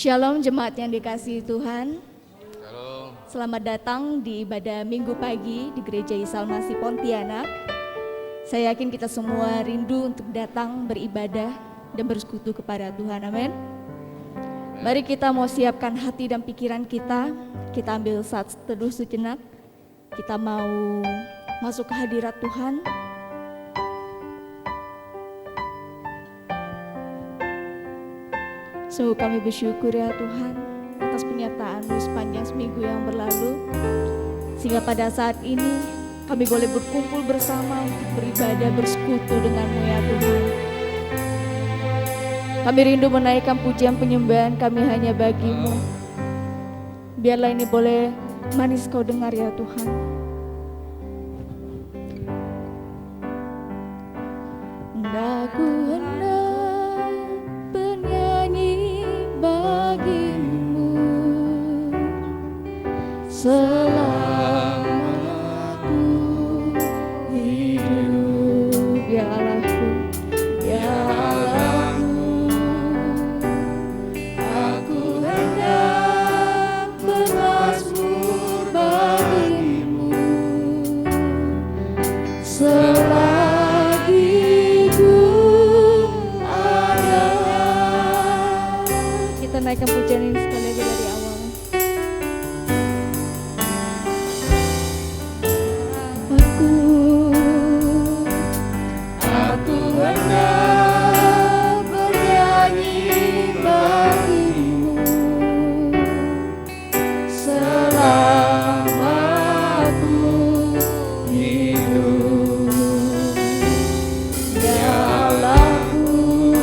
Shalom jemaat yang dikasihi Tuhan. Halo. Selamat datang di ibadah Minggu pagi di Gereja Isa Al-Masih Pontianak. Saya yakin kita semua rindu untuk datang beribadah dan bersekutu kepada Tuhan. Amin. Mari kita mau siapkan hati dan pikiran kita. Kita ambil saat teduh sejenak. Kita mau masuk ke hadirat Tuhan. Sungguh kami bersyukur ya Tuhan atas penyertaan-Mu sepanjang seminggu yang berlalu. Sehingga pada saat ini kami boleh berkumpul bersama untuk beribadah bersekutu dengan-Mu ya Tuhan. Kami rindu menaikkan pujian penyembahan kami hanya bagi-Mu. Biarlah ini boleh manis Kau dengar ya Tuhan. Aku hendak bernyanyi bagi-Mu selama aku hidup, ya Allahku, ya Allahku. Aku hendak bermazmur bagi-Mu selagi ku ada. Kita naikkan pujian ini sekali lagi dari awal. Aku hendak bernyanyi bagi-Mu selama aku hidup, ya Allahku.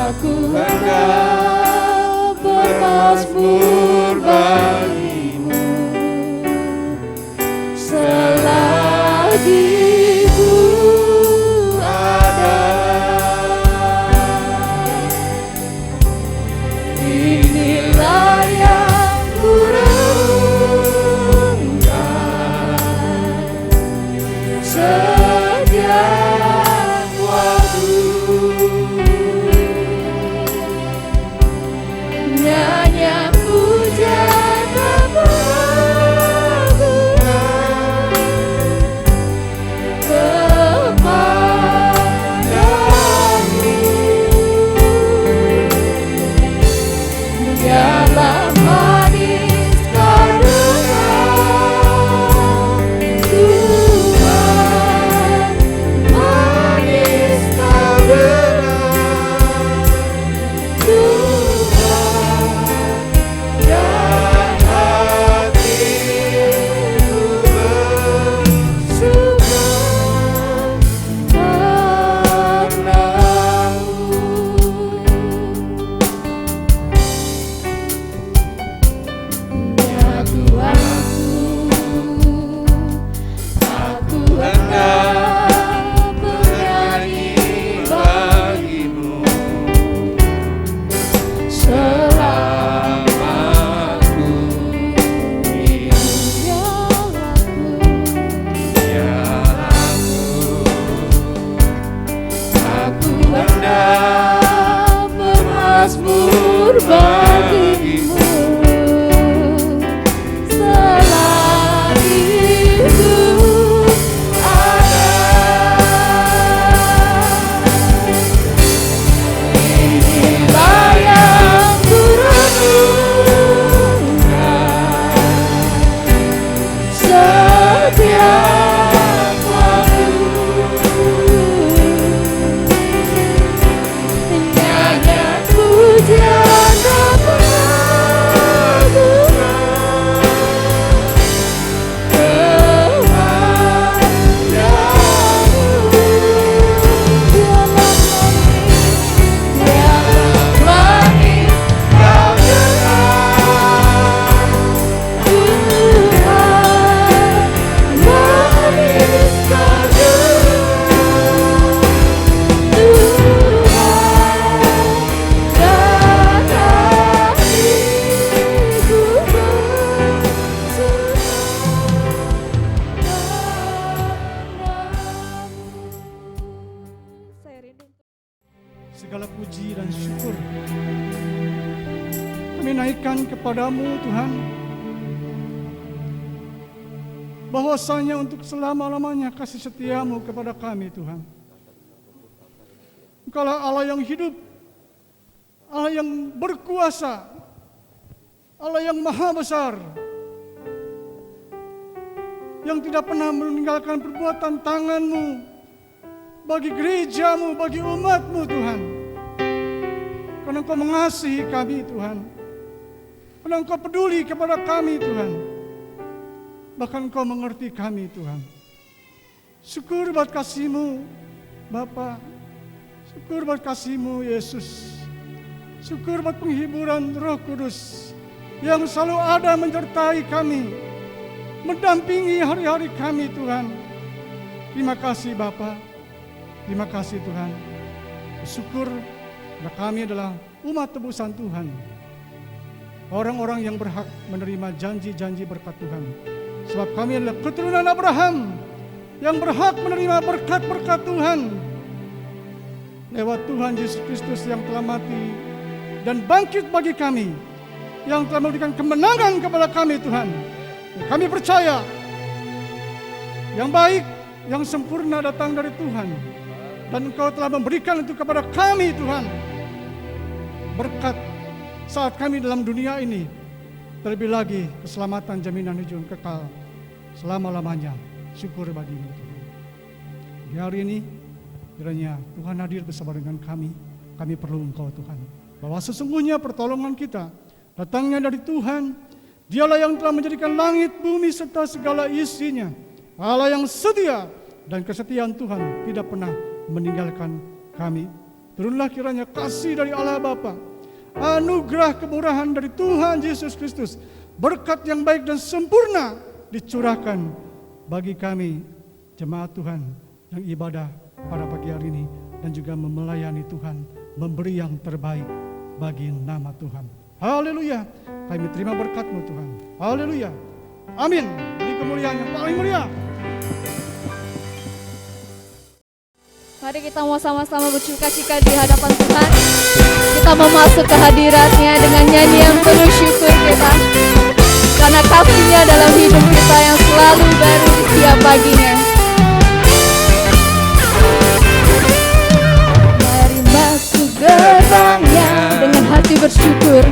Aku hendak bermazmur bagi-Mu selagi ku ada. Inilah yang ku renungkan setiap waktu. Nyanyian pujian kepada-Mu biarlah manis kedengar Tuhan segala puji dan syukur kami naikkan kepadamu Tuhan, bahwasanya untuk selama-lamanya kasih setiamu kepada kami Tuhan. Engkaulah Allah yang hidup, Allah yang berkuasa, Allah yang maha besar, yang tidak pernah meninggalkan perbuatan tanganmu bagi gerejamu, bagi umatmu Tuhan. Karena Engkau mengasihi kami Tuhan, karena Engkau peduli kepada kami Tuhan, bahkan Engkau mengerti kami Tuhan. Syukur buat kasih-Mu Bapa, syukur buat kasih-Mu Yesus, syukur buat penghiburan Roh Kudus yang selalu ada menyertai kami, mendampingi hari-hari kami Tuhan. Terima kasih Bapa, terima kasih Tuhan. Syukur bahwa kami adalah umat tebusan Tuhan, orang-orang yang berhak menerima janji-janji berkat Tuhan. Sebab kami adalah keturunan Abraham yang berhak menerima berkat-berkat Tuhan lewat Tuhan Yesus Kristus yang telah mati dan bangkit bagi kami, yang telah memberikan kemenangan kepada kami Tuhan. Dan kami percaya yang baik, yang sempurna datang dari Tuhan, dan Engkau telah memberikan itu kepada kami Tuhan, berkat saat kami dalam dunia ini, terlebih lagi keselamatan jaminan hidup kekal selama-lamanya. Syukur bagi-Mu Tuhan. Di hari ini kiranya Tuhan hadir bersama dengan kami. Kami perlu Engkau Tuhan, bahwa sesungguhnya pertolongan kita datangnya dari Tuhan. Dialah yang telah menjadikan langit, bumi serta segala isinya. Allah yang setia, dan kesetiaan Tuhan tidak pernah meninggalkan kami. Turunlah kiranya kasih dari Allah Bapa, anugerah kemurahan dari Tuhan Yesus Kristus, berkat yang baik dan sempurna dicurahkan bagi kami jemaat Tuhan yang ibadah pada pagi hari ini, dan juga melayani Tuhan, memberi yang terbaik bagi nama Tuhan. Haleluya, kami terima berkat-Mu Tuhan. Haleluya, amin. Beri kemuliaan yang paling mulia. Mari kita mau sama-sama bersuka-cita di hadapan Tuhan. Kita mau masuk ke hadirat-Nya dengan nyanyian penuh syukur kita, karena kasih-Nya dalam hidup kita yang selalu baru di setiap paginya. Mari masuk gerbang-Nya dengan hati bersyukur.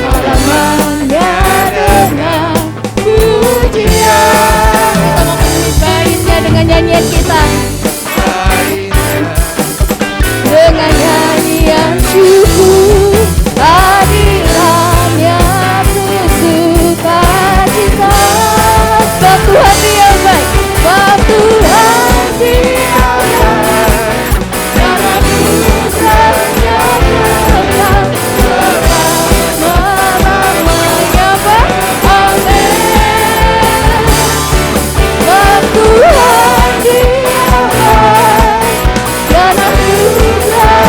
Halaman-Nya dengan pujian. Kita mau menyembah-Nya dengan nyanyian kita, dengan nyanyian syukur. Hadirat-Nya penuh sukacita. Sebab Tuhan Dia baik, sebab Tuhan Dia baik, karena anugerah-Nya kekal selama-lamanya. Amin. Sebab Tuhan Dia baik, karena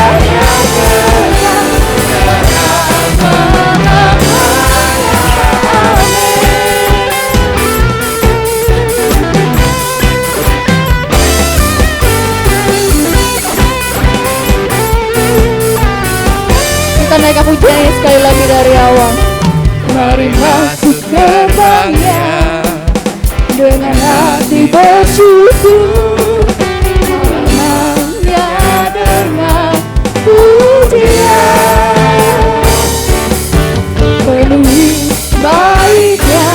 anugerah-Nya kekal selama-lamanya. Kita naikkan pujiannya sekali lagi dari awal. Mari masuk gerbang-Nya dengan hati bersyukur. Halaman-Nya dengan pujian. Penuhi baik-Nya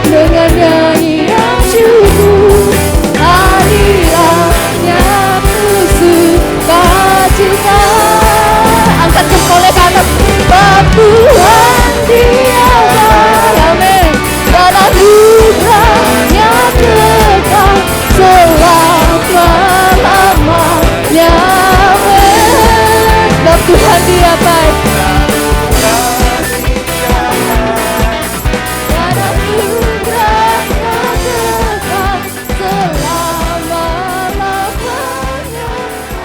dengan nyanyian syukur. Hadirat-Nya penuh sukacita. Angkat jempolnya ke atas. Sebab Tuhan Dia baik, amin, dan anugerah-Nya kekal selama-lamanya. Amin. Sebab Tuhan Dia baik, dan anugerah-Nya kekal selama-lamanya.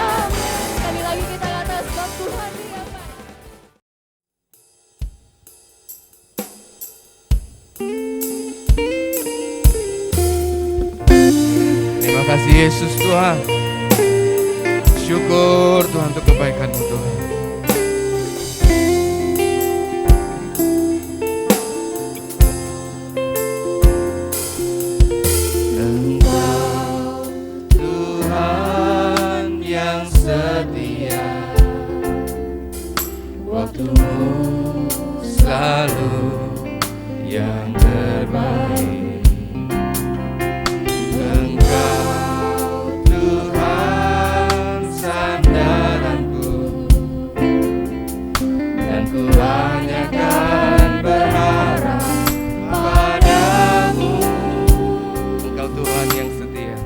Amin. Sekali lagi kita ke atas. Sebab Tuhan Dia baik. Terima kasih Yesus Tuhan. Syukur Tuhan untuk kebaikan-Mu Tuhan. Engkau Tuhan yang setia, waktu-Mu selalu yang terbaik. Engkau Tuhan sandaranku, dan ku hanya akan berharap padamu. Engkau Tuhan yang setia.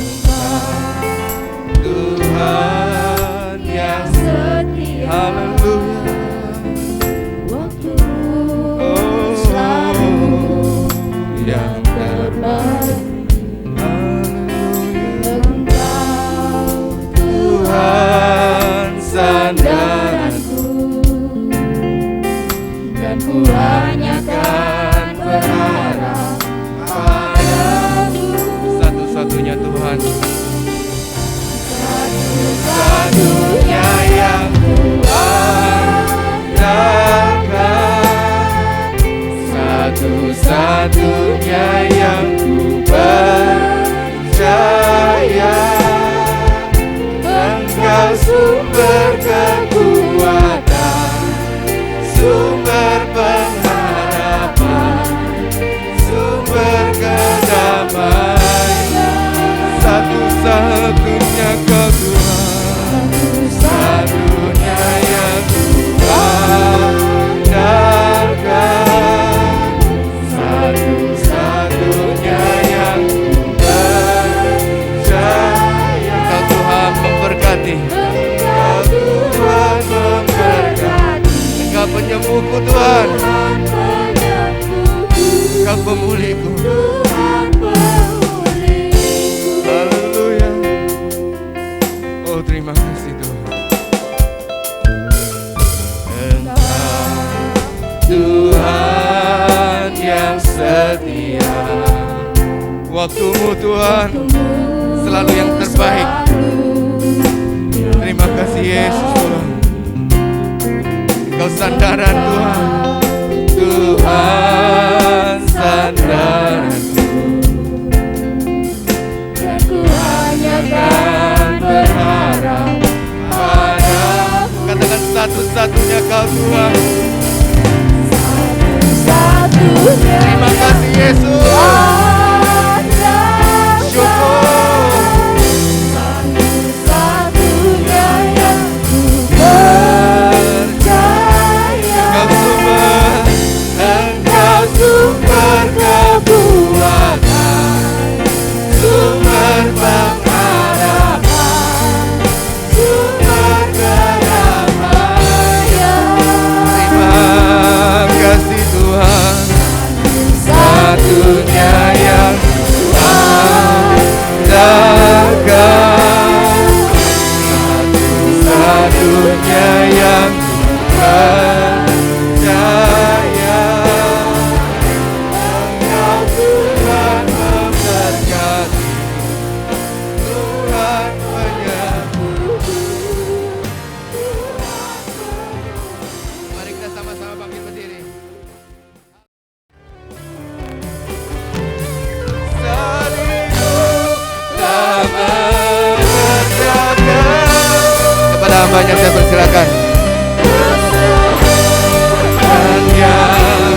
Engkau Tuhan yang setia. Haleluya. Yang terbaik. Engkau Tuhan sandaranku, dan ku hanya akan berharap padamu. Satu-satunya Tuhan, satu-satunya yang ku andalkan, satu-satunya yang ku percaya. Engkau sumber kekuatan, sumber pengharapan, sumber kedamaian. Satu-satunya Kau Tuhan, satu-satunya yang ku andalkan, satu-satunya yang ku percaya. Engkau Tuhan memberkati, Engkau Tuhan memberkati. Engkau penyembuhku Tuhan, Engkau pemulihku. Haleluya. Oh terima kasih Tuhan. Engkau Tuhan yang setia, waktu-Mu Tuhan selalu yang terbaik. Terima kasih Yesus Tuhan. Engkau sandaran Tuhan, Tuhan sandaranku, dan ku hanya akan berharap padamu. Katakan satu-satunya Kau Tuhan. Satu-satunya. Terima kasih Yesus. Syukur. Satu-satunya yang ku percaya. Engkau sumber kekuatan, sumber pengharapan, sumber kedamaian. Terima kasih Tuhan. Satunya yang andalkan, satu-satunya yang percaya. Engkau Tuhan memberkati, Tuhan penyembuh. Mari kita sama-sama bangkit berdiri. Kepada hambanya saya persilakan. Dan yang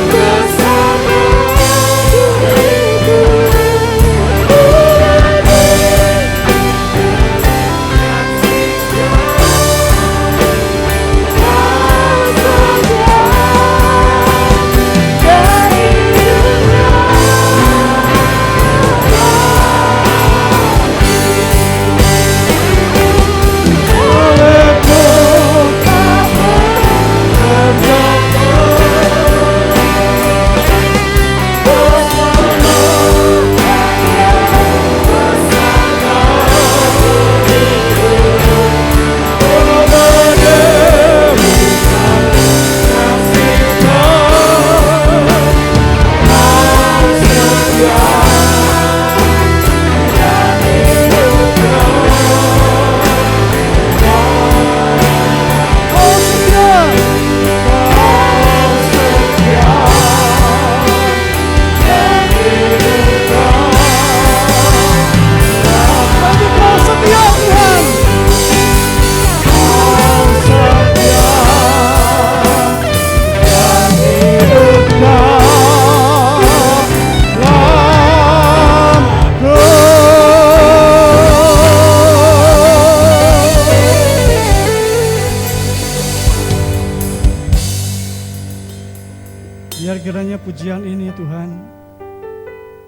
pujian ini Tuhan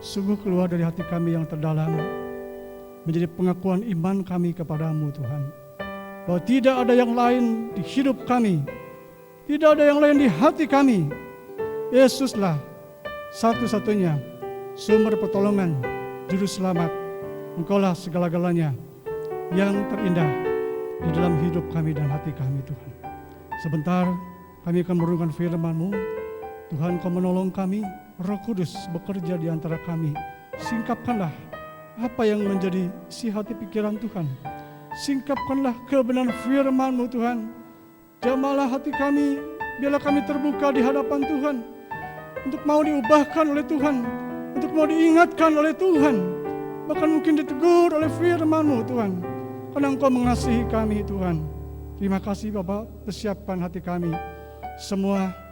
sungguh keluar dari hati kami yang terdalam, menjadi pengakuan iman kami kepadamu Tuhan, bahwa tidak ada yang lain di hidup kami, tidak ada yang lain di hati kami. Yesuslah satu-satunya sumber pertolongan, juru selamat. Engkaulah segala-galanya yang terindah di dalam hidup kami dan hati kami Tuhan. Sebentar kami akan merenungkan firman-Mu. Tuhan, Kau menolong kami, Roh Kudus bekerja di antara kami. Singkapkanlah apa yang menjadi isi hati pikiran Tuhan. Singkapkanlah kebenaran firman-Mu Tuhan. Jamalah hati kami, biarlah kami terbuka di hadapan Tuhan, untuk mau diubahkan oleh Tuhan, untuk mau diingatkan oleh Tuhan, bahkan mungkin ditegur oleh firman-Mu Tuhan, karena Engkau mengasihi kami Tuhan. Terima kasih Bapak, persiapkan hati kami semua.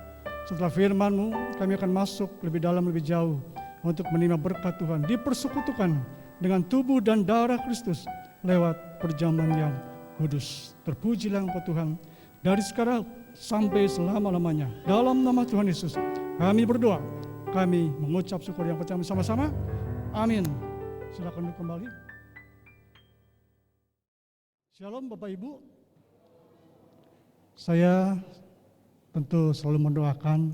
Setelah firman-Mu, kami akan masuk lebih dalam, lebih jauh untuk menerima berkat Tuhan, dipersekutukan dengan tubuh dan darah Kristus lewat perjamuan yang kudus. Terpujilah Engkau Tuhan, dari sekarang sampai selama-lamanya. Dalam nama Tuhan Yesus kami berdoa, kami mengucap syukur yang percaya bersama-sama. Amin. Silakan duduk kembali. Shalom Bapak Ibu. Saya tentu selalu mendoakan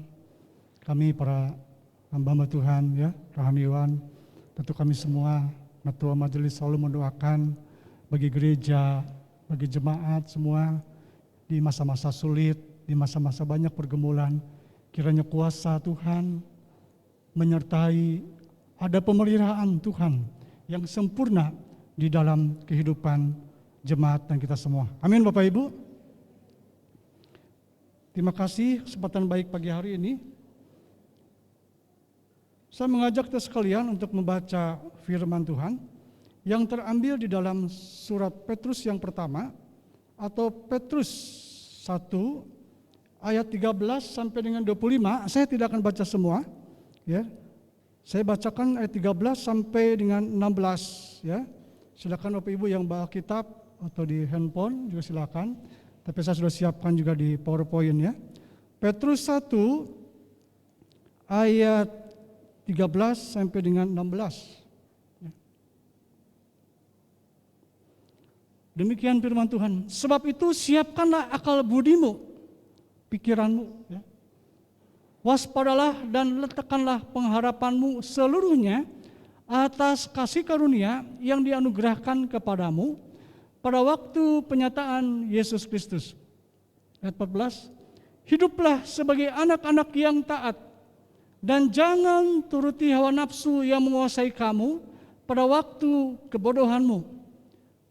kami para hamba Tuhan ya, rohaniwan, tentu kami semua ketua majelis selalu mendoakan bagi gereja, bagi jemaat semua di masa-masa sulit, di masa-masa banyak pergumulan. Kiranya kuasa Tuhan menyertai, ada pemeliharaan Tuhan yang sempurna di dalam kehidupan jemaat dan kita semua. Amin Bapak Ibu. Terima kasih kesempatan baik pagi hari ini. Saya mengajak kita sekalian untuk membaca firman Tuhan yang terambil di dalam surat Petrus yang pertama, atau Petrus 1 ayat 13 sampai dengan 25. Saya tidak akan baca semua ya. Saya bacakan ayat 13 sampai dengan 16 ya. Silakan Bapak Ibu yang bawa kitab atau di handphone juga silakan. Tapi saya sudah siapkan juga di PowerPoint ya. Petrus 1 ayat 13 sampai dengan 16. Demikian firman Tuhan. Sebab itu siapkanlah akal budimu, pikiranmu ya. Waspadalah dan letakkanlah pengharapanmu seluruhnya atas kasih karunia yang dianugerahkan kepadamu pada waktu penyataan Yesus Kristus. Ayat 14, hiduplah sebagai anak-anak yang taat, dan jangan turuti hawa nafsu yang menguasai kamu pada waktu kebodohanmu.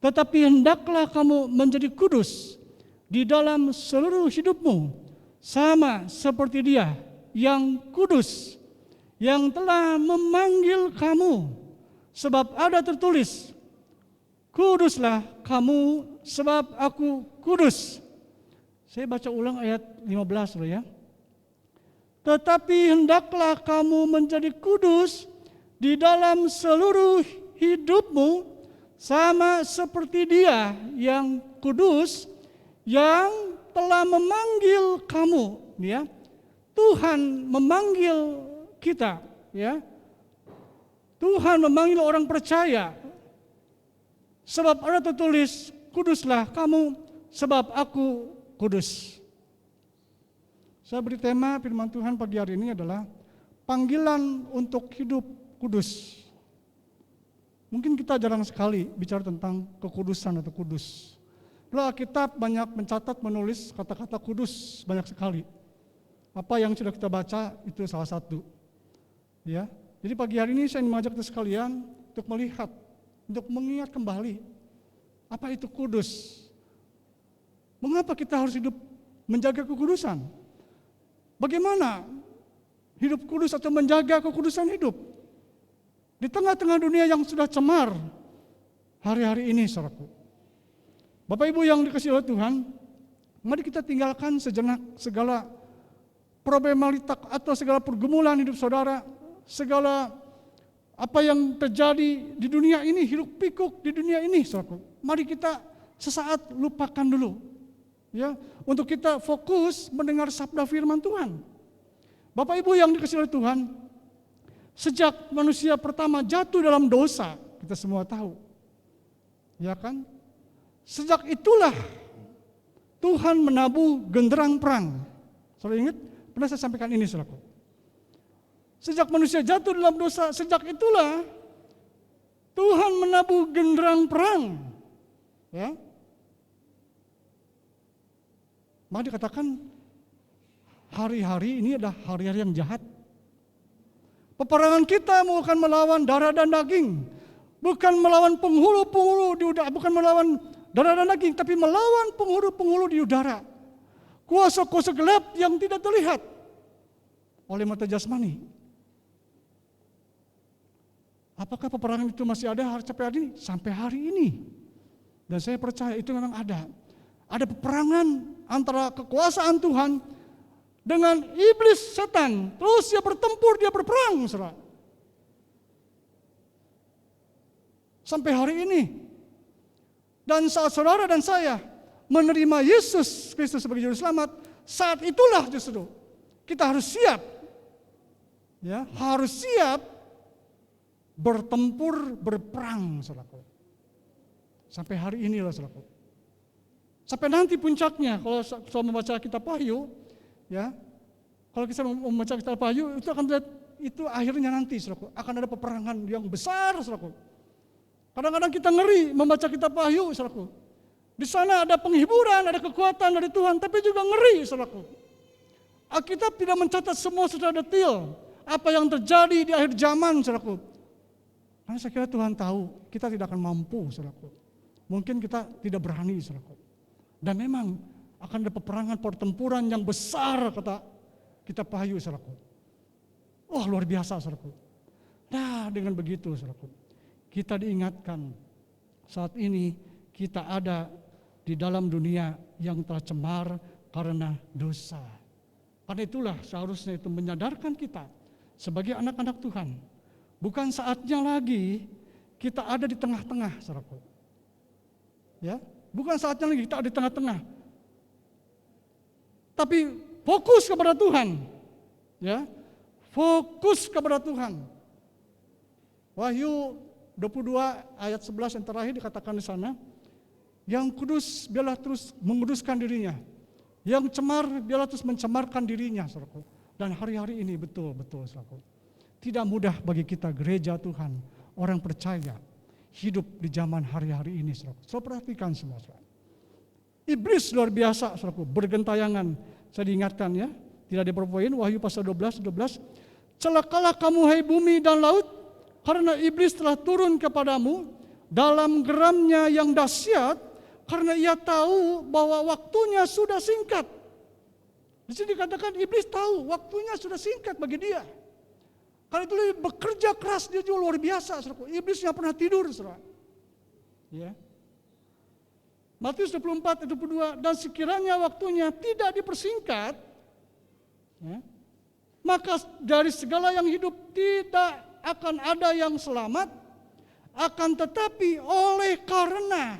Tetapi hendaklah kamu menjadi kudus di dalam seluruh hidupmu, sama seperti Dia yang kudus, yang telah memanggil kamu. Sebab ada tertulis, kuduslah kamu sebab aku kudus. Saya baca ulang ayat 15 loh ya. Tetapi hendaklah kamu menjadi kudus di dalam seluruh hidupmu, sama seperti Dia yang kudus, yang telah memanggil kamu ya. Tuhan memanggil kita ya. Tuhan memanggil orang percaya. Sebab ada tertulis, kuduslah kamu sebab aku kudus. Saya beri tema firman Tuhan pagi hari ini adalah panggilan untuk hidup kudus. Mungkin kita jarang sekali bicara tentang kekudusan atau kudus. Lalu Alkitab banyak mencatat, menulis kata-kata kudus banyak sekali. Apa yang sudah kita baca itu salah satu. Ya, jadi pagi hari ini saya mengajak kita sekalian untuk melihat, untuk mengingat kembali apa itu kudus. Mengapa kita harus hidup menjaga kekudusan? Bagaimana hidup kudus atau menjaga kekudusan hidup di tengah-tengah dunia yang sudah cemar hari-hari ini, saudaraku. Bapak Ibu yang dikasihi oleh Tuhan, mari kita tinggalkan sejenak segala problematika atau segala pergumulan hidup saudara, segala apa yang terjadi di dunia ini, hiruk pikuk di dunia ini, saudaraku. Mari kita sesaat lupakan dulu, ya, untuk kita fokus mendengar sabda firman Tuhan. Bapak Ibu yang dikasihi oleh Tuhan, sejak manusia pertama jatuh dalam dosa, kita semua tahu. Ya kan? Sejak itulah Tuhan menabuh genderang perang. Saudara ingat? Pernah saya sampaikan ini, saudaraku. Sejak manusia jatuh dalam dosa, sejak itulah Tuhan menabuh genderang perang. Ya. Maka dikatakan hari-hari ini adalah hari-hari yang jahat. Peperangan kita bukan melawan darah dan daging, bukan melawan penghulu-penghulu di udara, bukan melawan darah dan daging, tapi melawan penghulu-penghulu di udara. Kuasa-kuasa gelap yang tidak terlihat oleh mata jasmani. Apakah peperangan itu masih ada sampai hari ini? Sampai hari ini. Dan saya percaya itu memang ada. Ada peperangan antara kekuasaan Tuhan dengan iblis setan. Terus dia bertempur, dia berperang, saudara. Sampai hari ini. Dan saat saudara dan saya menerima Yesus Kristus sebagai juru selamat, saat itulah justru kita harus siap. Ya, harus siap bertempur, berperang, saudaraku. Sampai hari ini lah, saudaraku. Sampai nanti puncaknya, kalau saya membaca kitab Wahyu, ya, kalau kita membaca kitab Wahyu, itu akan terlihat, itu akhirnya nanti, saudaraku, akan ada peperangan yang besar, saudaraku. Kadang-kadang kita ngeri membaca kitab Wahyu, saudaraku. Di sana ada penghiburan, ada kekuatan dari Tuhan, tapi juga ngeri, saudaraku. Alkitab tidak mencatat semua secara detail apa yang terjadi di akhir zaman, saudaraku. Karena saya kira Tuhan tahu kita tidak akan mampu, saudaraku. Mungkin kita tidak berani, saudaraku. Dan memang akan ada peperangan, pertempuran yang besar, kata kitab Wahyu, saudaraku. Wah, luar biasa, saudaraku. Nah, dengan begitu, saudaraku, kita diingatkan saat ini kita ada di dalam dunia yang telah cemar karena dosa. Karena itulah seharusnya itu menyadarkan kita sebagai anak-anak Tuhan. Bukan saatnya lagi kita ada di tengah-tengah, saudaraku. Ya, bukan saatnya lagi kita ada di tengah-tengah. Tapi fokus kepada Tuhan. Ya, fokus kepada Tuhan. Wahyu 22 ayat 11 yang terakhir dikatakan di sana, yang kudus biarlah terus menguduskan dirinya, yang cemar biarlah terus mencemarkan dirinya, saudaraku. Dan hari-hari ini betul-betul, saudaraku, tidak mudah bagi kita gereja Tuhan, orang percaya, hidup di zaman hari-hari ini, saudaraku. So, perhatikan semua, saudara. Iblis luar biasa, saudaraku, bergentayangan. Saya diingatkan ya, tidak diperpoin, Wahyu pasal 12, celakalah kamu hai bumi dan laut, karena iblis telah turun kepadamu dalam geramnya yang dahsyat, karena ia tahu bahwa waktunya sudah singkat. Di sini dikatakan iblis tahu waktunya sudah singkat bagi dia. Karena itu dia bekerja keras, dia juga luar biasa, saudara. Iblis nggak pernah tidur, saudara. Ya. Matius 24 ayat 22, dan sekiranya waktunya tidak dipersingkat, ya, maka dari segala yang hidup tidak akan ada yang selamat, akan tetapi oleh karena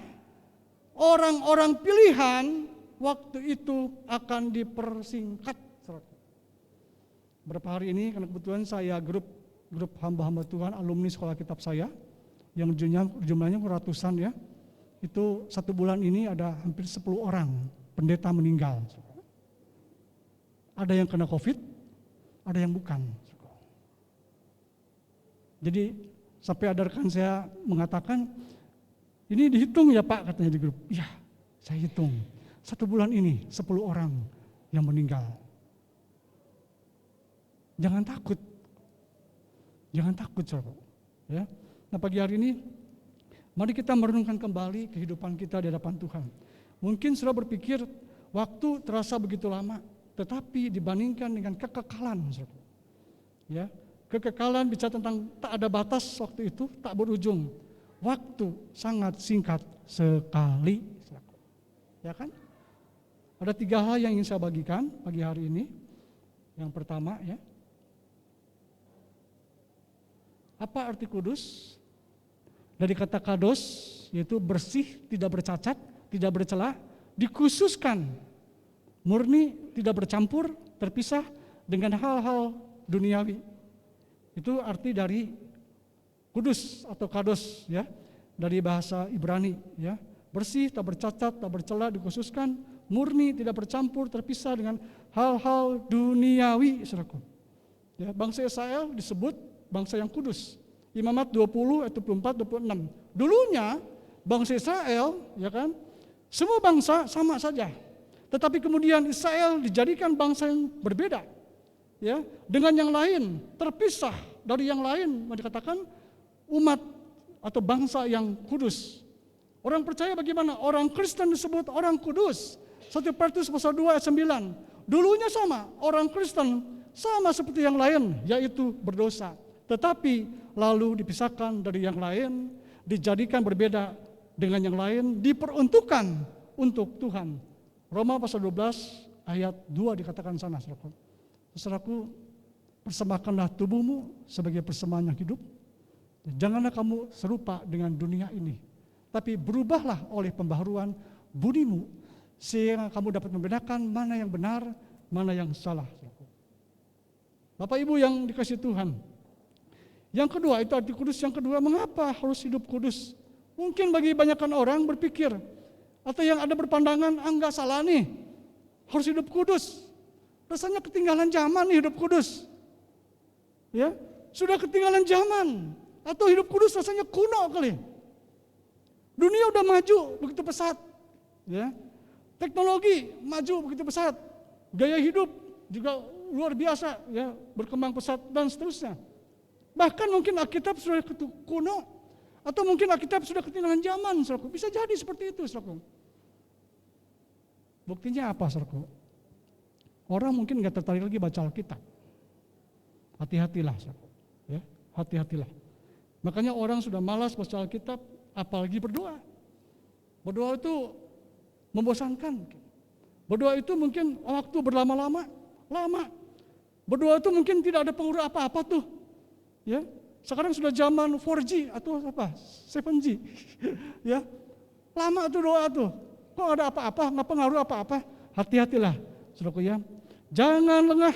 orang-orang pilihan, waktu itu akan dipersingkat. Berapa hari ini, karena kebetulan saya grup hamba-hamba Tuhan, alumni sekolah kitab saya, yang jumlahnya ratusan ya, itu 1 bulan ini ada hampir 10 orang pendeta meninggal. Ada yang kena COVID, ada yang bukan. Jadi sampai ada rekan saya mengatakan, ini dihitung ya Pak, katanya di grup. Iya, saya hitung. 1 bulan ini 10 orang yang meninggal. Jangan takut. Jangan takut, saudara. Ya. Nah, pagi hari ini mari kita merenungkan kembali kehidupan kita di hadapan Tuhan. Mungkin sudah berpikir waktu terasa begitu lama, tetapi dibandingkan dengan kekekalan, saudara. Ya, kekekalan bicara tentang tak ada batas waktu itu, tak berujung. Waktu sangat singkat sekali. Ya kan? Ada 3 hal yang ingin saya bagikan pagi hari ini. Yang pertama ya, apa arti kudus? Dari kata kados, yaitu bersih, tidak bercacat, tidak bercela, dikhususkan, murni, tidak bercampur, terpisah, dengan hal-hal duniawi. Itu arti dari kudus atau kados ya, dari bahasa Ibrani ya. Bersih, tak bercacat, tak bercela, dikhususkan, murni, tidak bercampur, terpisah dengan hal-hal duniawi, saudaraku. Ya, bangsa Israel disebut bangsa yang kudus. Imamat 20 ayat 24 26. Dulunya bangsa Israel ya kan, semua bangsa sama saja. Tetapi kemudian Israel dijadikan bangsa yang berbeda. Ya, dengan yang lain, terpisah dari yang lain, dikatakan umat atau bangsa yang kudus. Orang percaya bagaimana? Orang Kristen disebut orang kudus. 1 Petrus pasal 2 ayat 9. Dulunya sama, orang Kristen sama seperti yang lain, yaitu berdosa. Tetapi lalu dipisahkan dari yang lain, dijadikan berbeda dengan yang lain, diperuntukkan untuk Tuhan. Roma pasal 12 ayat 2 dikatakan sana, saudaraku. Saudaraku, persembahkanlah tubuhmu sebagai persembahan yang hidup. Janganlah kamu serupa dengan dunia ini, tapi berubahlah oleh pembaharuan budimu, sehingga kamu dapat membedakan mana yang benar, mana yang salah. Bapak Ibu yang dikasihi Tuhan, yang kedua itu arti kudus. Yang kedua, mengapa harus hidup kudus? Mungkin bagi banyakkan orang berpikir atau yang ada berpandangan, enggak salah nih, harus hidup kudus. Rasanya ketinggalan zaman nih hidup kudus. Ya, sudah ketinggalan zaman. Atau hidup kudus rasanya kuno kali. Dunia udah maju begitu pesat. Ya. Teknologi maju begitu pesat. Gaya hidup juga luar biasa, ya, berkembang pesat dan seterusnya. Bahkan mungkin Alkitab sudah kuno, atau mungkin Alkitab sudah ketinggalan zaman, saudaraku. Bisa jadi seperti itu, saudaraku. Buktinya apa, saudaraku? Orang mungkin nggak tertarik lagi baca Alkitab. Hati-hatilah, saudaraku. Ya, hati-hatilah. Makanya orang sudah malas baca Alkitab, apalagi berdoa. Berdoa itu membosankan. Berdoa itu mungkin waktu berlama-lama, lama. Berdoa itu mungkin tidak ada pengaruh apa-apa tuh. Ya, sekarang sudah zaman 4G atau apa? 7G. Ya. Lama tuh doa tuh. Kok ada apa-apa, enggak pengaruh apa-apa. Hati-hatilah, saudaraku ya. Jangan lengah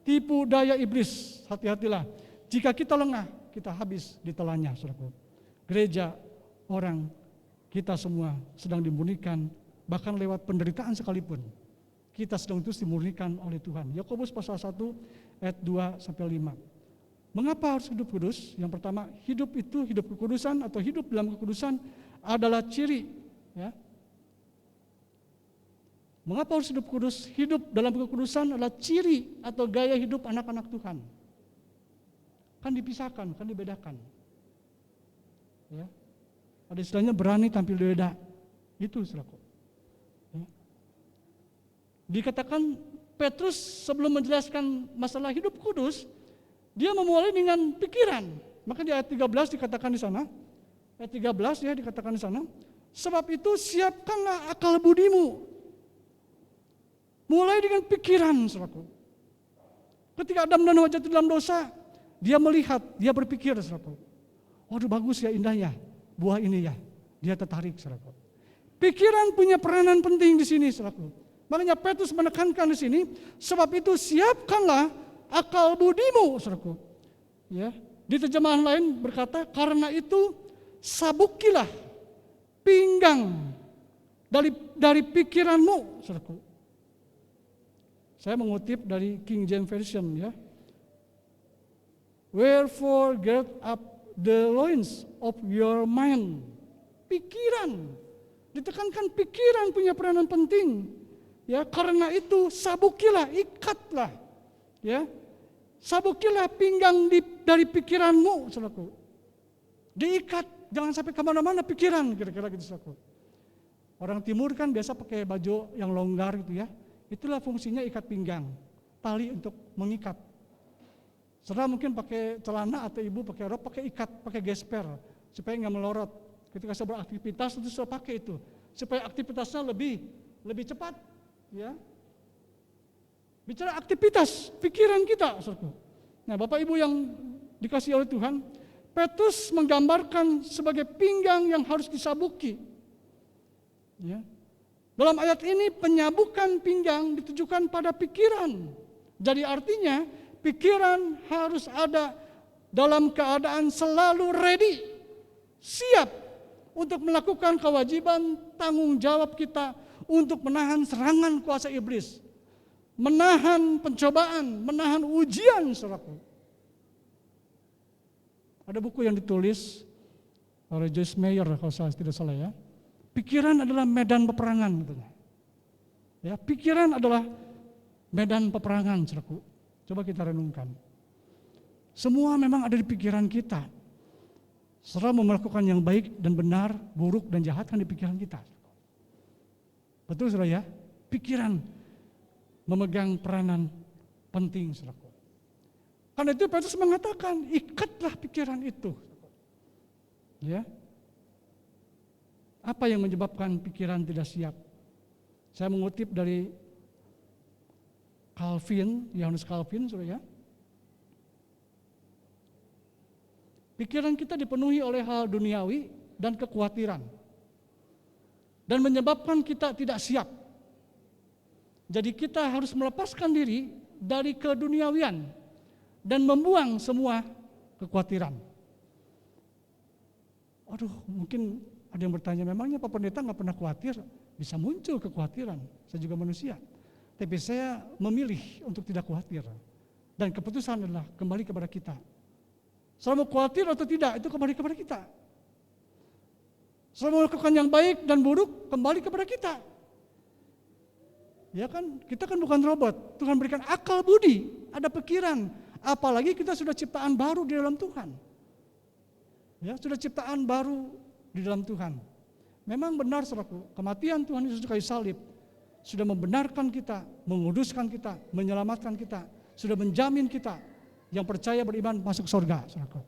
tipu daya iblis. Hati-hatilah. Jika kita lengah, kita habis ditelannya, saudaraku. Gereja, orang, kita semua sedang dimurnikan, bahkan lewat penderitaan sekalipun. Kita sedang terus dimurnikan oleh Tuhan. Yakobus pasal 1 ayat 2 sampai 5. Mengapa harus hidup kudus? Yang pertama, hidup itu, hidup kekudusan atau hidup dalam kekudusan adalah ciri. Ya. Mengapa harus hidup kudus? Hidup dalam kekudusan adalah ciri atau gaya hidup anak-anak Tuhan. Kan dipisahkan, kan dibedakan. Ya. Ada istilahnya berani tampil beda. Itu saudaraku. Ya. Dikatakan Petrus sebelum menjelaskan masalah hidup kudus, dia memulai dengan pikiran. Maka di ayat 13 dikatakan di sana, ayat 13 ya dikatakan di sana, sebab itu siapkanlah akal budimu. Mulai dengan pikiran, saudaraku. Ketika Adam dan Hawa jatuh dalam dosa, dia melihat, dia berpikir, saudaraku. Waduh bagus ya, indah ya, buah ini ya. Dia tertarik, saudaraku. Pikiran punya peranan penting di sini, saudaraku. Makanya Petrus menekankan di sini, sebab itu siapkanlah akal budimu, saudaraku. Ya, di terjemahan lain berkata, karena itu sabukilah pinggang dari pikiranmu, saudaraku. Saya mengutip dari King James Version ya. Wherefore gird up the loins of your mind. Pikiran. Ditekankan pikiran punya peranan penting. Ya, karena itu sabukilah, ikatlah. Ya. Sabukilah pinggang dari pikiranmu, saudaraku. Diikat, jangan sampai kemana-mana pikiran, kira-kira gitu, saudaraku. Orang timur kan biasa pakai baju yang longgar gitu ya. Itulah fungsinya ikat pinggang, tali untuk mengikat. Saudara mungkin pakai celana atau ibu pakai rok, pakai ikat, pakai gesper supaya nggak melorot. Ketika saya beraktivitas itu saya pakai itu supaya aktivitasnya lebih cepat. Ya. Bicara aktivitas pikiran kita, saudaraku. Nah, Bapak Ibu yang dikasihi oleh Tuhan, Petrus menggambarkan sebagai pinggang yang harus disabuki. Ya. Dalam ayat ini penyabukan pinggang ditujukan pada pikiran, Jadi artinya pikiran harus ada dalam keadaan selalu ready, siap untuk melakukan kewajiban tanggung jawab kita untuk menahan serangan kuasa iblis, menahan pencobaan, menahan ujian, saudaraku. Ada buku yang ditulis oleh Joyce Meyer kalau saya tidak salah ya. Pikiran adalah medan peperangan, katanya. Ya, pikiran adalah medan peperangan, saudaraku. Coba kita renungkan. Semua memang ada di pikiran kita. Serta melakukan yang baik dan benar, buruk dan jahat kan di pikiran kita. Betul saudara ya? Pikiran memegang peranan penting, saudaraku. Karena itu Petrus mengatakan, ikatlah pikiran itu. Ya. Apa yang menyebabkan pikiran tidak siap? Saya mengutip dari Calvin, Yohanes Calvin, saudara ya. Pikiran kita dipenuhi oleh hal duniawi dan kekhawatiran. Dan menyebabkan kita tidak siap. Jadi kita harus melepaskan diri dari keduniawian dan membuang semua kekhawatiran. Aduh, mungkin ada yang bertanya, memangnya Pak Pendeta nggak pernah khawatir? Bisa muncul kekhawatiran, saya juga manusia. Tapi saya memilih untuk tidak khawatir. Dan keputusan adalah kembali kepada kita. Selama khawatir atau tidak, itu kembali kepada kita. Selama melakukan yang baik dan buruk, kembali kepada kita. Ya kan, kita kan bukan robot. Tuhan berikan akal budi, ada pikiran. Apalagi kita sudah ciptaan baru di dalam Tuhan. Ya, sudah ciptaan baru di dalam Tuhan. Memang benar, saudaraku, kematian Tuhan Yesus di kayu salib sudah membenarkan kita, menguduskan kita, menyelamatkan kita, sudah menjamin kita yang percaya beriman masuk surga, saudaraku.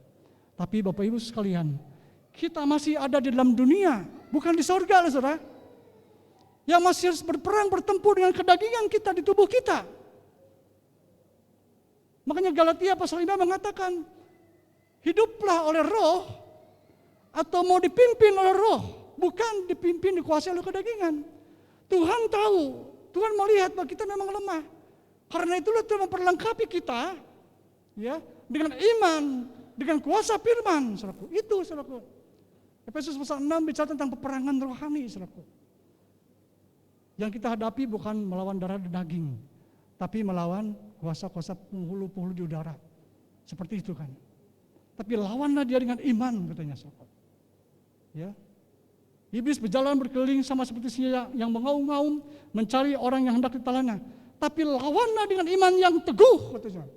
Tapi Bapak Ibu sekalian, kita masih ada di dalam dunia, bukan di surga loh, saudara. Yang masih harus berperang, bertempur dengan kedagingan kita di tubuh kita. Makanya Galatia pasal 5 mengatakan, hiduplah oleh roh atau mau dipimpin oleh roh, bukan dipimpin, dikuasai oleh kedagingan. Tuhan tahu, Tuhan melihat bahwa kita memang lemah. Karena itulah Tuhan memperlengkapi kita, ya, dengan iman, dengan kuasa firman, saudaraku. Itu, saudaraku. Efesus pasal 6 bicara tentang peperangan rohani, saudaraku. Yang kita hadapi bukan melawan darah dan daging, tapi melawan kuasa-kuasa penghulu-penghulu di udara. Seperti itu kan. Tapi lawanlah dia dengan iman, katanya, saudaraku. Ya. Iblis berjalan berkeliling sama seperti singa yang mengaum-ngaum mencari orang yang hendak ditelannya. Tapi lawanlah dengan iman yang teguh, katanya.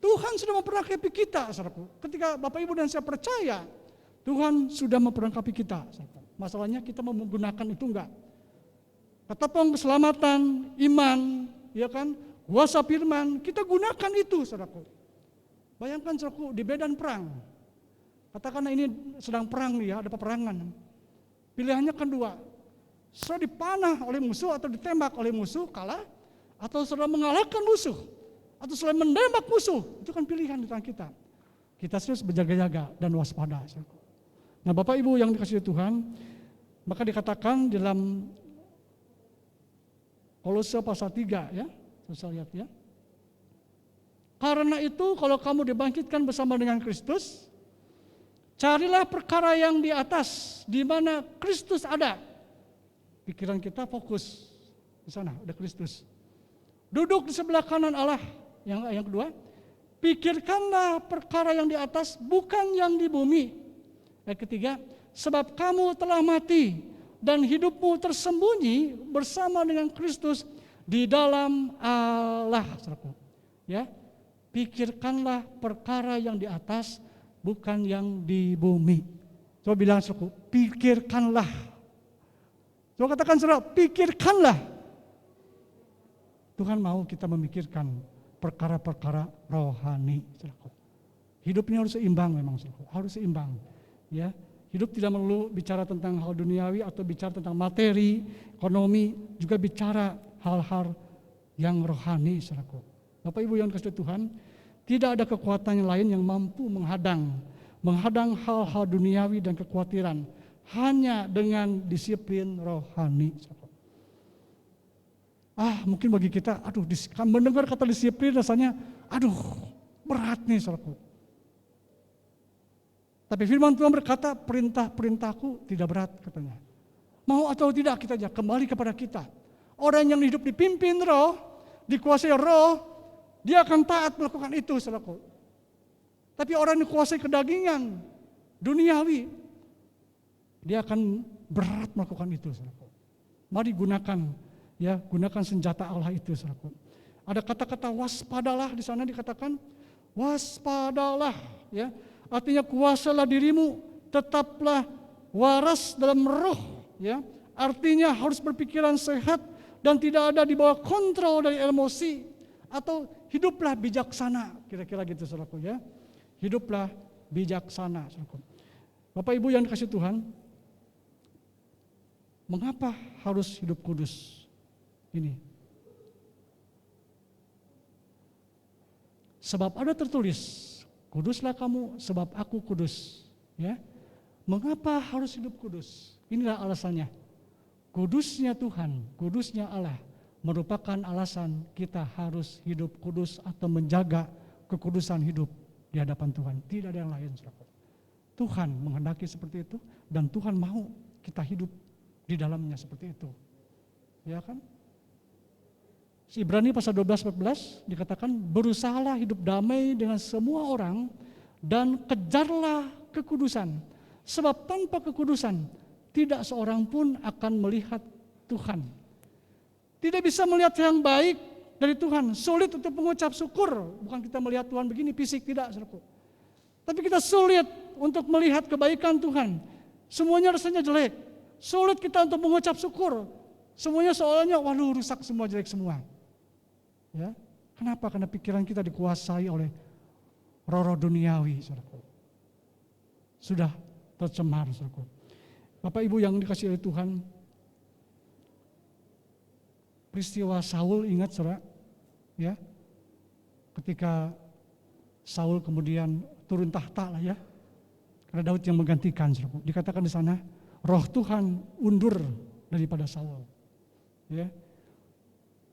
Tuhan sudah memperlengkapi kita, saudaraku. Ketika Bapak Ibu dan saya percaya, Tuhan sudah memperlengkapi kita, saudaraku. Masalahnya kita mau menggunakan itu enggak. Ketepung keselamatan, iman, ya kan, kuasa firman, kita gunakan itu, saudaraku. Bayangkan, saudaraku, di medan perang. Katakanlah ini sedang perang nih ya, ada peperangan. Pilihannya kan dua, saudara dipanah oleh musuh atau ditembak oleh musuh, kalah, atau saudara mengalahkan musuh, atau saudara menembak musuh. Itu kan pilihan di tangan kita. Kita harus berjaga-jaga dan waspada. Nah, Bapak Ibu yang dikasihi Tuhan, maka dikatakan dalam Kolose pasal 3 ya, saya lihat ya. Karena itu kalau kamu dibangkitkan bersama dengan Kristus, carilah perkara yang di atas, di mana Kristus ada. Pikiran kita fokus di sana, ada Kristus. Duduk di sebelah kanan Allah. Yang kedua, pikirkanlah perkara yang di atas, bukan yang di bumi. Yang ketiga, sebab kamu telah mati dan hidupmu tersembunyi bersama dengan Kristus di dalam Allah. Ya, pikirkanlah perkara yang di atas, bukan yang di bumi. Coba bilang, saudaraku, pikirkanlah. Coba katakan, saudara, pikirkanlah. Tuhan mau kita memikirkan perkara-perkara rohani, saudaraku. Hidupnya harus seimbang memang, saudaraku. Harus seimbang. Ya, hidup tidak melulu bicara tentang hal duniawi atau bicara tentang materi, ekonomi, juga bicara hal-hal yang rohani, saudaraku. Bapak Ibu yang dikasihi Tuhan, tidak ada kekuatan yang lain yang mampu menghadang hal-hal duniawi dan kekhawatiran hanya dengan disiplin rohani. Mungkin bagi kita, mendengar kata disiplin rasanya, berat nih saudaraku. Tapi firman Tuhan berkata, perintah-perintahku tidak berat katanya. Mau atau tidak kita aja kembali kepada kita. Orang yang hidup dipimpin roh, dikuasai roh, dia akan taat melakukan itu saudaraku. Tapi orang yang dikuasai kedagingan, duniawi, dia akan berat melakukan itu saudaraku. Mari gunakan senjata Allah itu saudaraku. Ada kata-kata waspadalah di sana dikatakan, waspadalah ya. Artinya kuasalah dirimu, tetaplah waras dalam roh ya. Artinya harus berpikiran sehat dan tidak ada di bawah kontrol dari emosi, atau hiduplah bijaksana, kira-kira gitu saudaraku ya. Hiduplah bijaksana saudaraku. Bapak Ibu yang dikasihi Tuhan, mengapa harus hidup kudus ini? Sebab ada tertulis, kuduslah kamu sebab aku kudus. Ya, mengapa harus hidup kudus? Inilah alasannya. Kudusnya Tuhan, kudusnya Allah merupakan alasan kita harus hidup kudus atau menjaga kekudusan hidup di hadapan Tuhan. Tidak ada yang lain. Tuhan menghendaki seperti itu dan Tuhan mau kita hidup di dalamnya seperti itu. Ya kan? Ibrani pasal 12-14 dikatakan, berusahalah hidup damai dengan semua orang dan kejarlah kekudusan. Sebab tanpa kekudusan tidak seorang pun akan melihat Tuhan. Tidak bisa melihat yang baik dari Tuhan. Sulit untuk mengucap syukur. Bukan kita melihat Tuhan begini fisik, tidak saudaraku. Tapi kita sulit untuk melihat kebaikan Tuhan. Semuanya rasanya jelek. Sulit kita untuk mengucap syukur. Semuanya soalnya rusak semua, jelek semua. Ya, kenapa? Karena pikiran kita dikuasai oleh roh-roh duniawi, saudaraku. Sudah tercemar, saudaraku. Bapak Ibu yang dikasihi oleh Tuhan, peristiwa Saul ingat saudara, ya, ketika Saul kemudian turun tahta lah ya, karena Daud yang menggantikan, saudaraku. Dikatakan di sana, roh Tuhan undur daripada Saul, ya.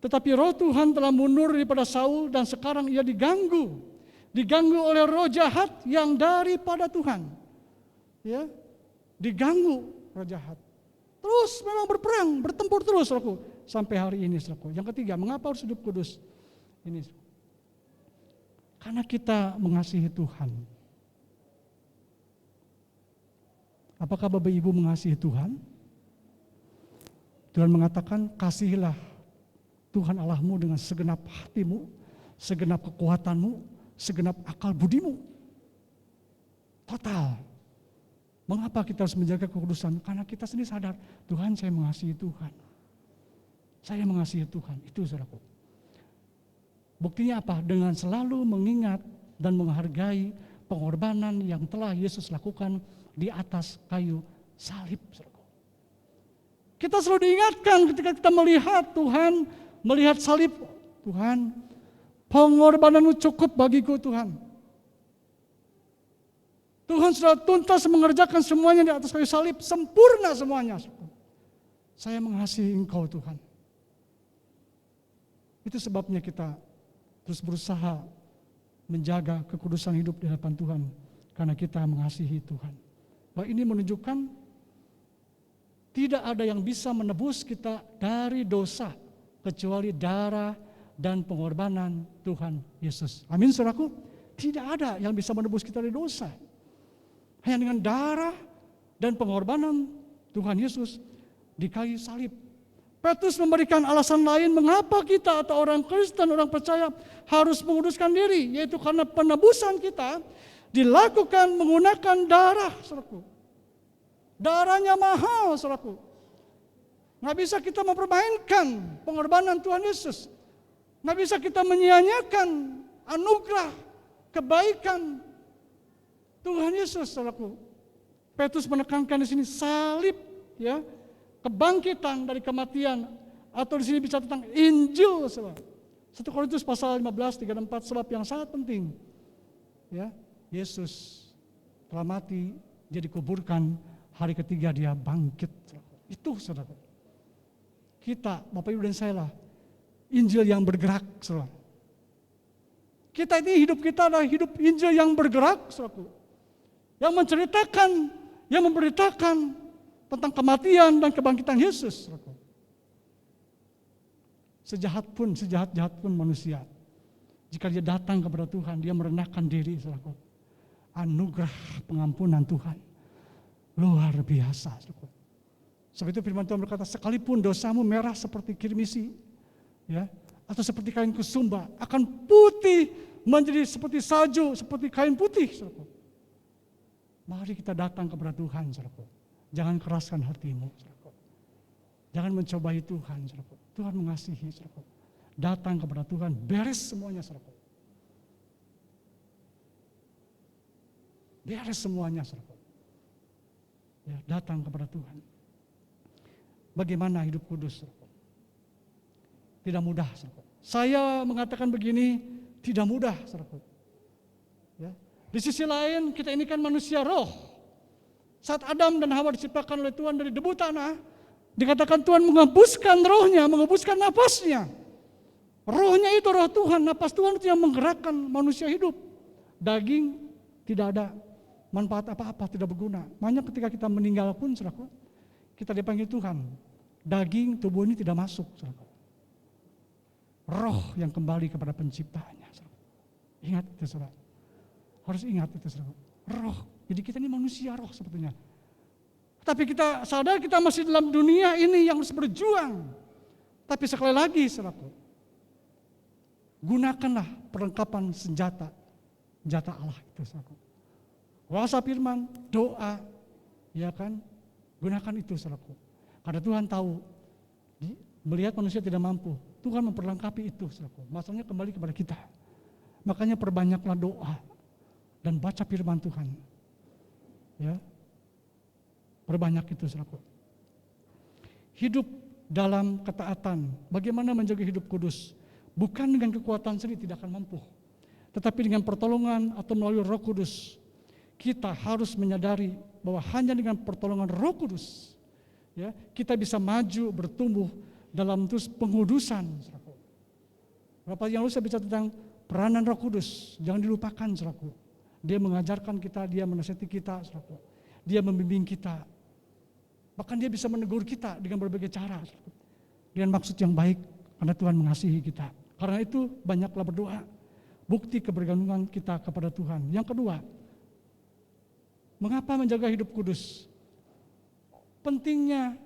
Tetapi roh Tuhan telah mundur daripada Saul dan sekarang ia diganggu oleh roh jahat yang daripada Tuhan. Ya, diganggu roh jahat. Terus memang berperang, bertempur terus saudaraku sampai hari ini saudaraku. Yang ketiga, mengapa harus hidup kudus? Ini karena kita mengasihi Tuhan. Apakah Bapak Ibu mengasihi Tuhan? Tuhan mengatakan, kasihilah Tuhan Allahmu dengan segenap hatimu, segenap kekuatanmu, segenap akal budimu. Total. Mengapa kita harus menjaga kekudusan? Karena kita sendiri sadar, Tuhan, saya mengasihi Tuhan. Saya mengasihi Tuhan, itu saudaraku. Buktinya apa? Dengan selalu mengingat dan menghargai pengorbanan yang telah Yesus lakukan di atas kayu salib, saudaraku. Kita selalu diingatkan ketika kita melihat Tuhan, melihat salib, Tuhan, pengorbananmu cukup bagiku Tuhan. Tuhan sudah tuntas mengerjakan semuanya di atas kayu salib, sempurna semuanya. Saya mengasihi Engkau Tuhan. Itu sebabnya kita terus berusaha menjaga kekudusan hidup di hadapan Tuhan, karena kita mengasihi Tuhan. Bahwa ini menunjukkan tidak ada yang bisa menebus kita dari dosa kecuali darah dan pengorbanan Tuhan Yesus. Amin saudaraku. Tidak ada yang bisa menebus kita dari dosa. Hanya dengan darah dan pengorbanan Tuhan Yesus di kayu salib. Petrus memberikan alasan lain mengapa kita atau orang Kristen, orang percaya harus menguduskan diri, yaitu karena penebusan kita dilakukan menggunakan darah, saudaraku. Darahnya mahal, saudaraku. Nggak bisa kita mempermainkan pengorbanan Tuhan Yesus. Nggak bisa kita menyia-nyiakan anugerah, kebaikan Tuhan Yesus, saudaraku. Petrus menekankan di sini salib, ya, kebangkitan dari kematian, atau di sini bicara tentang Injil, saudara. 1 Korintus pasal 15, 3-4, sebab yang sangat penting, ya, Yesus telah mati, dia dikuburkan, hari ketiga dia bangkit. Itu saudara. Kita, Bapak Ibu dan saya lah, Injil yang bergerak, saudara. Kita ini hidup kita adalah hidup Injil yang bergerak, saudara. Yang menceritakan, yang memberitakan tentang kematian dan kebangkitan Yesus, saudara. Sejahat pun manusia, jika dia datang kepada Tuhan, dia merendahkan diri, saudara. Anugerah pengampunan Tuhan luar biasa, saudara. Sebab itu firman Tuhan berkata, sekalipun dosamu merah seperti kirmisi, ya, atau seperti kain kusumba, akan putih menjadi seperti salju, seperti kain putih, saudara. Mari kita datang kepada Tuhan, saudara. Jangan keraskan hatimu, saudara. Jangan mencobai Tuhan, saudara. Tuhan mengasihi, saudara. Datang kepada Tuhan, beres semuanya, saudara. Beres semuanya, saudara. Ya, datang kepada Tuhan. Bagaimana hidup kudus, saudara? Tidak mudah, saudara. Saya mengatakan begini, tidak mudah, saudara. Ya. Di sisi lain, kita ini kan manusia roh. Saat Adam dan Hawa diciptakan oleh Tuhan dari debu tanah, dikatakan Tuhan mengembuskan rohnya, mengembuskan napasnya. Rohnya itu roh Tuhan, napas Tuhan itu yang menggerakkan manusia hidup. Daging tidak ada manfaat apa-apa, tidak berguna. Makanya ketika kita meninggal pun, saudara, kita dipanggil Tuhan. Daging tubuh ini tidak masuk, saudara. Roh yang kembali kepada penciptanya, saudara. Ingat itu, saudara. Harus ingat itu, saudara. Roh. Jadi kita ini manusia roh sebetulnya. Tapi kita sadar kita masih dalam dunia ini yang harus berjuang. Tapi sekali lagi, saudara, gunakanlah perlengkapan senjata Allah itu, saudara. Kuasa firman, doa, ya kan? Gunakan itu, saudara. Karena Tuhan tahu, melihat manusia tidak mampu, Tuhan memperlengkapi itu, saudara. Masalahnya kembali kepada kita. Makanya perbanyaklah doa dan baca firman Tuhan. Ya, perbanyak itu, saudara. Hidup dalam ketaatan. Bagaimana menjaga hidup kudus? Bukan dengan kekuatan sendiri tidak akan mampu, tetapi dengan pertolongan atau melalui Roh Kudus. Kita harus menyadari bahwa hanya dengan pertolongan Roh Kudus, ya, kita bisa maju bertumbuh dalam terus pengudusan. Berapa yang lalu saya bicara tentang peranan Roh Kudus, jangan dilupakan, saudaraku. Dia mengajarkan kita, dia menasihati kita, saudaraku. Dia membimbing kita. Bahkan dia bisa menegur kita dengan berbagai cara, saudaraku. Dengan maksud yang baik, karena Tuhan mengasihi kita. Karena itu banyaklah berdoa. Bukti kebergantungan kita kepada Tuhan. Yang kedua, mengapa menjaga hidup kudus? Pentingnya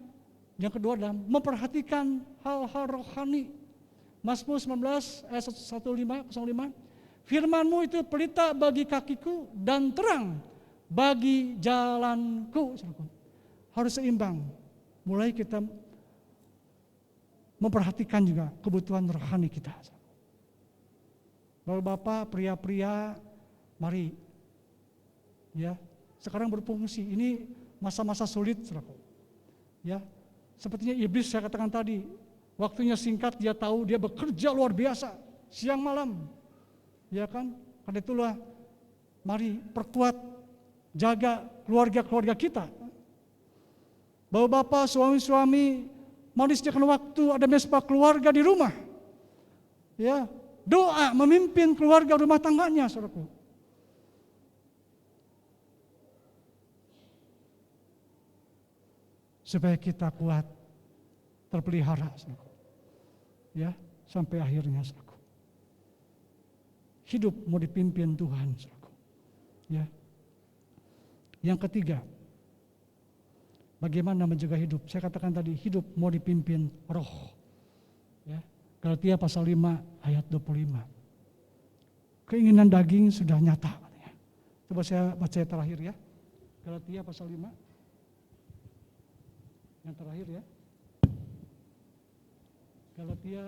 yang kedua adalah memperhatikan hal-hal rohani. Mazmur 19 ayat 1505, firman-Mu itu pelita bagi kakiku dan terang bagi jalanku. Harus seimbang. Mulai kita memperhatikan juga kebutuhan rohani kita. Bapak-bapak, pria-pria, mari, ya, sekarang berfungsi. Ini masa-masa sulit, saudara. Ya, sepertinya iblis saya katakan tadi, waktunya singkat, dia tahu dia bekerja luar biasa, siang malam, ya kan? Karena itulah, mari perkuat, jaga keluarga-keluarga kita. Bapak-bapak, suami-suami, mari sediakan waktu ada mesbah keluarga di rumah. Ya, doa memimpin keluarga rumah tangganya, saudaraku. Supaya kita kuat, terpelihara, saudaraku. Ya, sampai akhirnya, saudaraku. Hidup mau dipimpin Tuhan, saudaraku. Ya. Yang ketiga, bagaimana menjaga hidup? Saya katakan tadi, hidup mau dipimpin roh. Ya. Galatia pasal 5 ayat 25. Keinginan daging sudah nyata, katanya. Coba saya baca terakhir, ya. Galatia pasal 5. Yang terakhir, ya. Galatia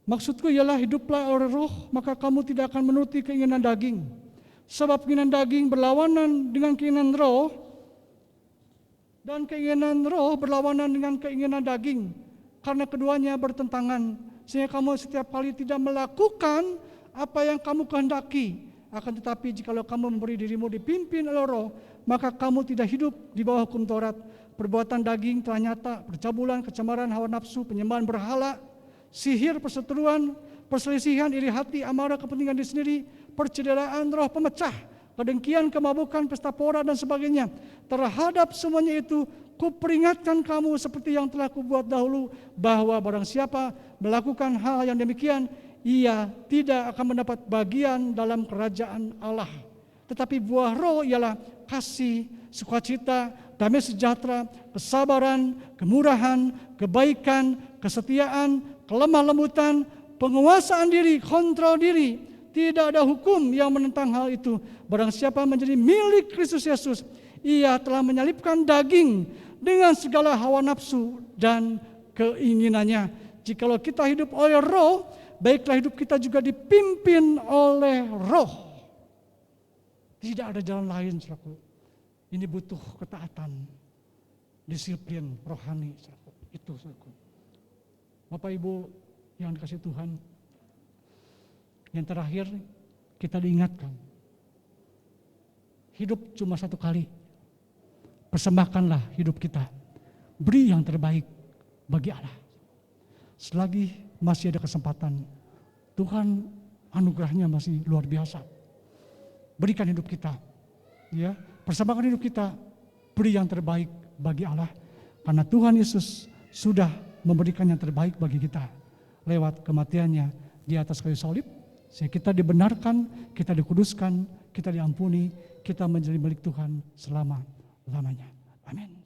maksudku ialah hiduplah oleh roh, maka kamu tidak akan menuruti keinginan daging. Sebab keinginan daging berlawanan dengan keinginan roh, dan keinginan roh berlawanan dengan keinginan daging. Karena keduanya bertentangan, sehingga kamu setiap kali tidak melakukan apa yang kamu kehendaki. Akan tetapi jikalau kamu memberi dirimu dipimpin oleh roh, maka kamu tidak hidup di bawah hukum Taurat. Perbuatan daging telah nyata, percabulan, kecemaran, hawa nafsu, penyembahan berhala, sihir, perseteruan, perselisihan, iri hati, amarah, kepentingan diri sendiri, percederaan, roh pemecah, kedengkian, kemabukan, pesta pora, dan sebagainya. Terhadap semuanya itu, kuperingatkan kamu seperti yang telah kubuat dahulu, bahwa barang siapa melakukan hal yang demikian, ia tidak akan mendapat bagian dalam kerajaan Allah. Tetapi buah roh ialah kasih, sukacita, damai sejahtera, kesabaran, kemurahan, kebaikan, kesetiaan, kelemah lembutan, penguasaan diri, kontrol diri. Tidak ada hukum yang menentang hal itu. Barang siapa menjadi milik Kristus Yesus, ia telah menyalibkan daging dengan segala hawa nafsu dan keinginannya. Jikalau kita hidup oleh roh, baiklah hidup kita juga dipimpin oleh roh. Tidak ada jalan lain, saudaraku. Ini butuh ketaatan, disiplin rohani, saudaraku. Itu, saudaraku. Bapak Ibu yang dikasihi Tuhan, yang terakhir kita diingatkan, hidup cuma satu kali. Persembahkanlah hidup kita, beri yang terbaik bagi Allah. Selagi masih ada kesempatan, Tuhan anugerahnya masih luar biasa. Berikan hidup kita, ya, persembahkan hidup kita, beri yang terbaik bagi Allah. Karena Tuhan Yesus sudah memberikan yang terbaik bagi kita lewat kematiannya di atas kayu salib, sehingga kita dibenarkan, kita dikuduskan, kita diampuni, kita menjadi milik Tuhan selama-lamanya. Amin.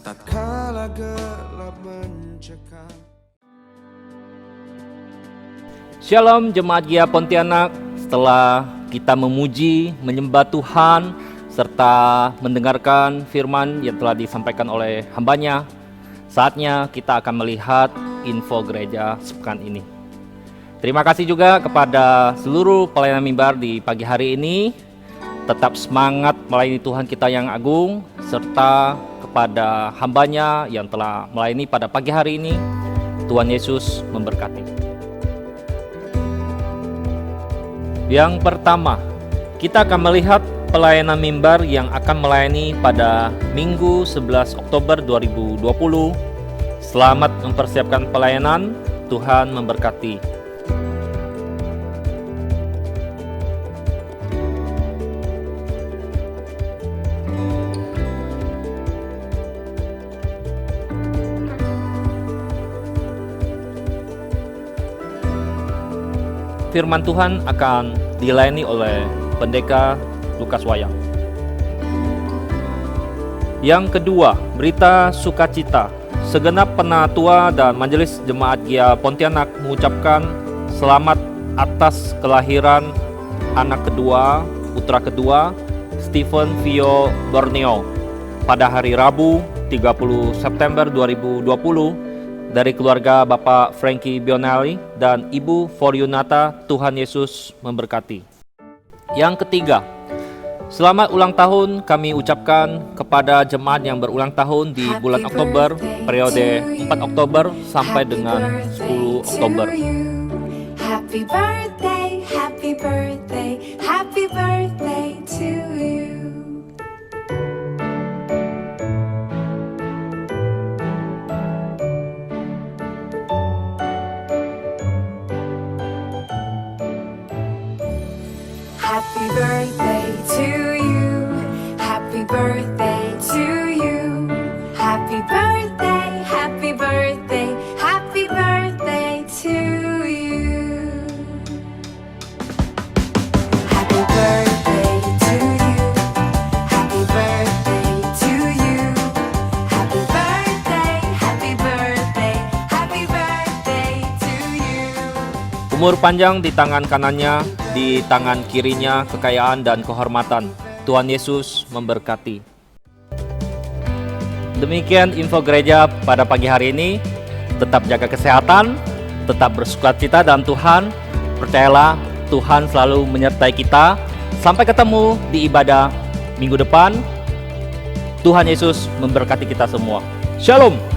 Tatkala gelap mencekam. Shalom Jemaat Gia Pontianak. Setelah kita memuji, menyembah Tuhan, serta mendengarkan firman yang telah disampaikan oleh hambanya, saatnya kita akan melihat info gereja sepekan ini. Terima kasih juga kepada seluruh pelayanan mimbar di pagi hari ini. Tetap semangat melayani Tuhan kita yang agung, serta kepada hambanya yang telah melayani pada pagi hari ini. Tuhan Yesus memberkati. Yang pertama, kita akan melihat pelayanan mimbar yang akan melayani pada Minggu 11 Oktober 2020. Selamat mempersiapkan pelayanan, Tuhan memberkati. Firman Tuhan akan dilayani oleh Pendeta Lukas Wayang. Yang kedua, berita sukacita. Segenap penatua dan majelis jemaat Gia Pontianak mengucapkan selamat atas kelahiran anak kedua, putra kedua, Stephen Vio Borneo pada hari Rabu 30 September 2020 dari keluarga Bapak Frankie Bionelli dan Ibu Fortunata. Tuhan Yesus memberkati. Yang ketiga, selamat ulang tahun kami ucapkan kepada jemaat yang berulang tahun di bulan Oktober, periode 4 Oktober sampai dengan 10 Oktober. Happy birthday, happy birthday, happy birthday to you. Happy birthday to you. Happy birthday to you. Happy birthday, happy birthday, happy birthday to you. Happy birthday to you. Happy birthday to you. Happy birthday, happy birthday, happy birthday to you. Umur panjang di tangan kanannya, di tangan kirinya kekayaan dan kehormatan. Tuhan Yesus memberkati. Demikian info gereja pada pagi hari ini. Tetap jaga kesehatan, tetap bersukacita dalam Tuhan. Percayalah, Tuhan selalu menyertai kita. Sampai ketemu di ibadah minggu depan. Tuhan Yesus memberkati kita semua. Shalom.